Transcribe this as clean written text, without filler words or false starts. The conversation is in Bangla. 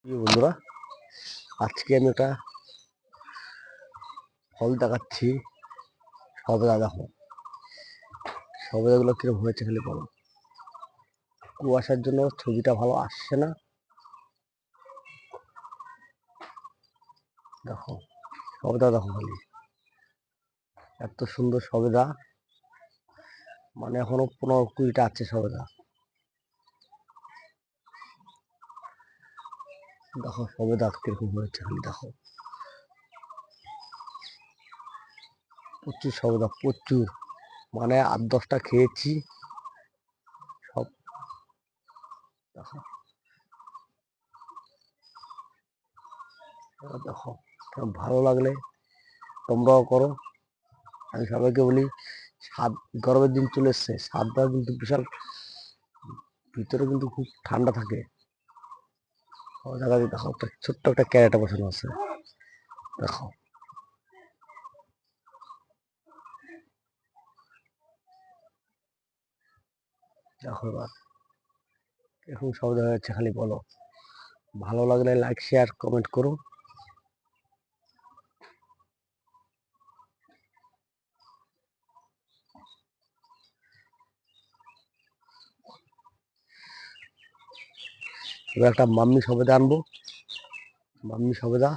বন্ধুরা, আজকে আমি একটা ফল দেখাচ্ছি। সবেদা দেখো, সবেদাগুলো কিরকম হয়েছে খালি বলো। কুয়াশার জন্য ছবিটা ভালো আসছে না। দেখো সবেদা, দেখো খালি এত সুন্দর সবেদা, মানে এখনো 15-20টা আছে সবেদা। দেখো সবেদা কিরকম হয়েছে খালি দেখো, প্রচুর সবেদা, প্রচুর, মানে 8-10টা খেয়েছি সব। দেখো দেখো, ভালো লাগলে তোমরাও করো। আমি সবাইকে বলি, সাত গরমের দিন চলে এসছে, সাতটা কিন্তু বিশাল, ভিতরে কিন্তু খুব ঠান্ডা থাকে। দেখো একটা ছোট্ট একটা ক্যারেটে বসানো আছে, দেখো দেখো এবার এখন সব দেখা যাচ্ছে খালি বলো। ভালো লাগলে লাইক শেয়ার কমেন্ট করো। এবার একটা মাম্মি সবেদা আনবো, মাম্মি সবেদা।